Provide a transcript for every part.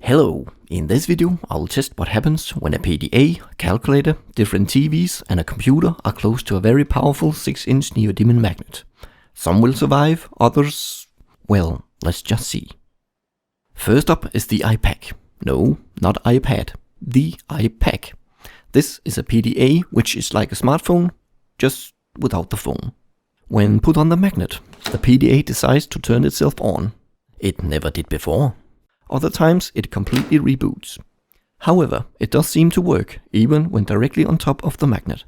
Hello, in this video I'll test what happens when a PDA, calculator, different TVs and a computer are close to a very powerful 6-inch neodymium magnet. Some will survive, others... well, let's just see. First up is the iPack. No, not iPad, the iPack. This is a PDA which is like a smartphone, just without the phone. When put on the magnet, the PDA decides to turn itself on. It never did before. Other times it completely reboots. However, it does seem to work, even when directly on top of the magnet.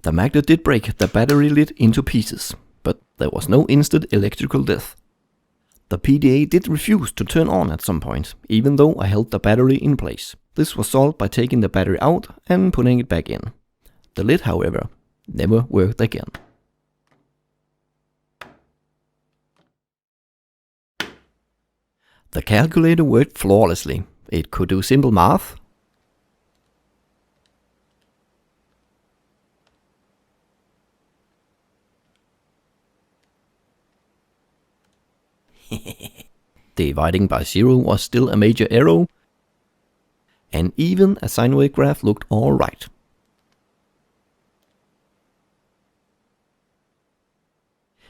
The magnet did break the battery lid into pieces, but there was no instant electrical death. The PDA did refuse to turn on at some point, even though I held the battery in place. This was solved by taking the battery out and putting it back in. The lid, however, never worked again. The calculator worked flawlessly. It could do simple math, dividing by 0 was still a major error, and even a sine wave graph looked alright.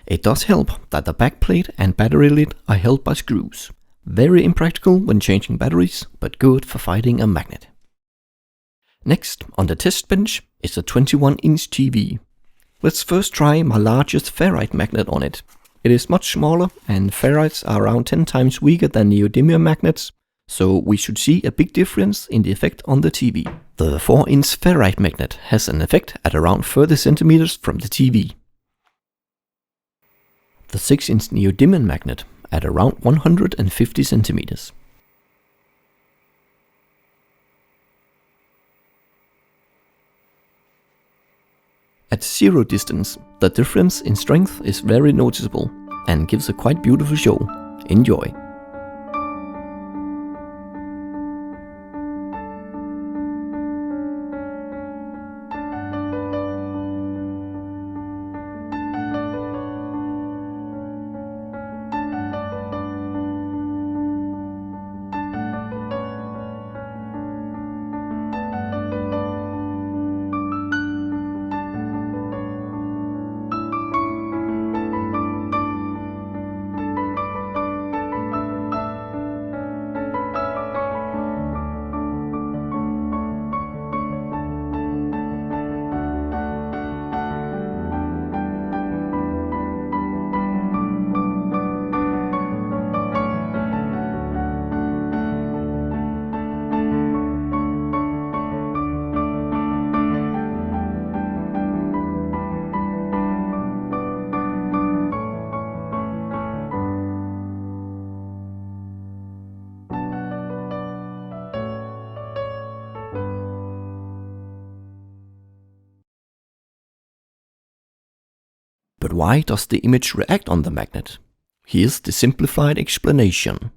It does help that the backplate and battery lid are held by screws. Very impractical when changing batteries, but good for fighting a magnet. Next on the test bench is a 21-inch TV. Let's first try my largest ferrite magnet on it. It is much smaller, and ferrites are around 10 times weaker than neodymium magnets, so we should see a big difference in the effect on the TV. The 4-inch ferrite magnet has an effect at around 30 centimeters from the TV. The 6-inch neodymium magnet at around 150 centimeters. At 0 distance, the difference in strength is very noticeable and gives a quite beautiful show. Enjoy! But why does the image react on the magnet? Here's the simplified explanation.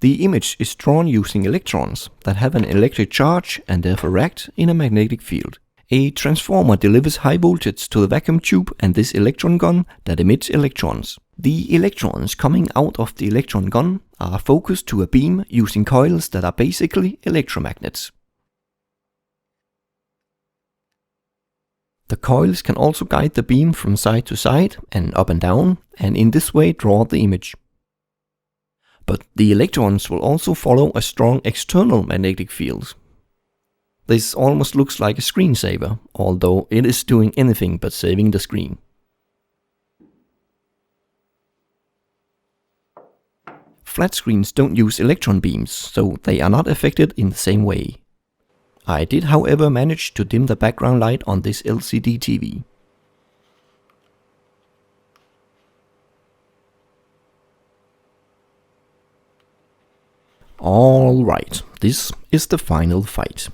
The image is drawn using electrons that have an electric charge and therefore react in a magnetic field. A transformer delivers high voltage to the vacuum tube and this electron gun that emits electrons. The electrons coming out of the electron gun are focused to a beam using coils that are basically electromagnets. The coils can also guide the beam from side to side and up and down, and in this way draw the image. But the electrons will also follow a strong external magnetic field. This almost looks like a screensaver, although it is doing anything but saving the screen. Flat screens don't use electron beams, so they are not affected in the same way. I did, however, manage to dim the background light on this LCD TV. Alright, this is the final fight.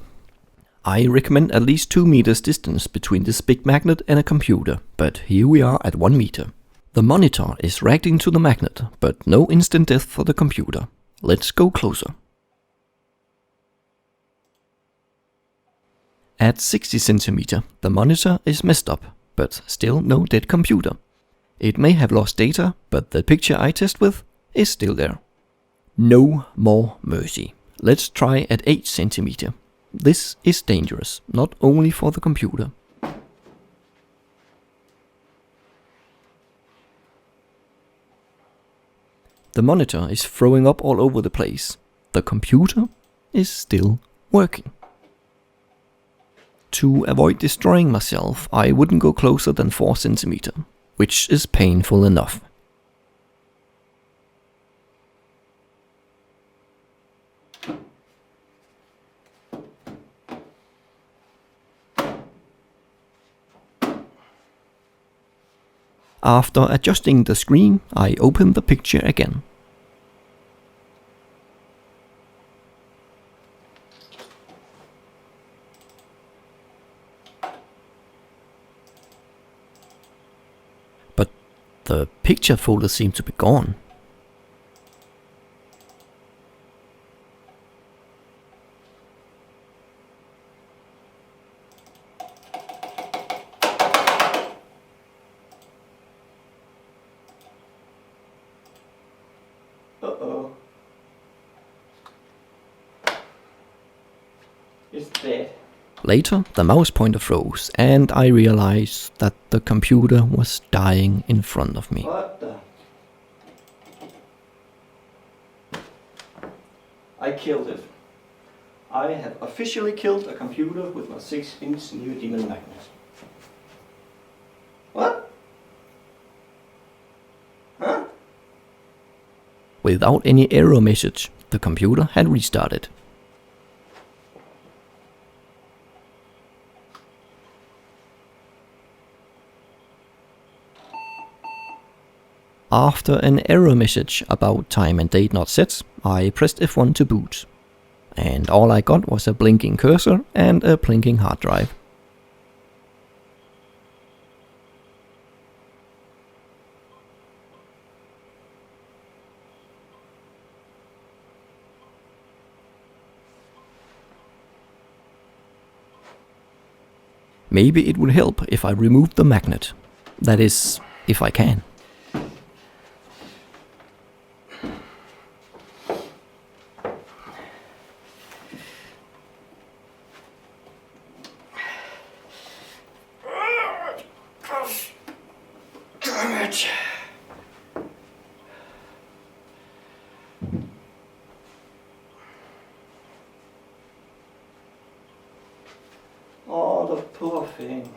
I recommend at least 2 meters distance between this big magnet and a computer, but here we are at 1 meter. The monitor is reacting to the magnet, but no instant death for the computer. Let's go closer. At 60 cm, the monitor is messed up, but still no dead computer. It may have lost data, but the picture I test with is still there. No more mercy. Let's try at 8 cm. This is dangerous, not only for the computer. The monitor is throwing up all over the place. The computer is still working. To avoid destroying myself, I wouldn't go closer than 4 cm, which is painful enough. After adjusting the screen, I open the picture again. But the picture folder seems to be gone. Uh-oh. It's dead. Later, the mouse pointer froze, and I realized that the computer was dying in front of me. What the? I killed it. I have officially killed a computer with my 6-inch neodymium magnet. What? Huh? Without any error message, the computer had restarted. After an error message about time and date not set, I pressed F1 to boot. And all I got was a blinking cursor and a blinking hard drive. Maybe it would help if I removed the magnet. That is, if I can. Damn it! Oh, the poor thing.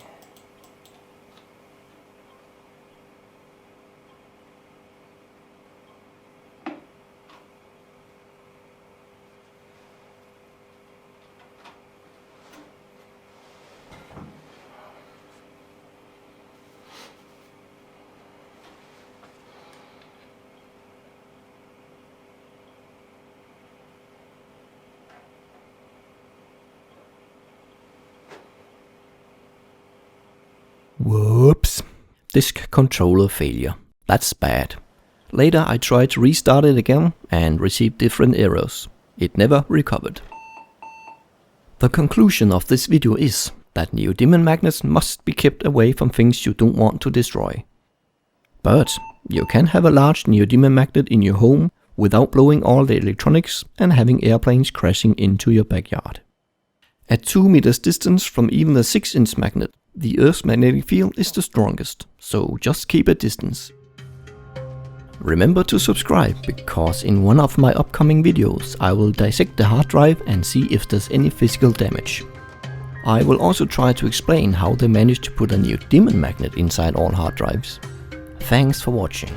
Whoops. Disk controller failure. That's bad. Later I tried to restart it again and received different errors. It never recovered. The conclusion of this video is that neodymium magnets must be kept away from things you don't want to destroy. But you can have a large neodymium magnet in your home without blowing all the electronics and having airplanes crashing into your backyard. At 2 meters distance from even the 6-inch magnet, the Earth's magnetic field is the strongest, so just keep a distance. Remember to subscribe, because in one of my upcoming videos I will dissect the hard drive and see if there's any physical damage. I will also try to explain how they managed to put a neodymium magnet inside all hard drives. Thanks for watching.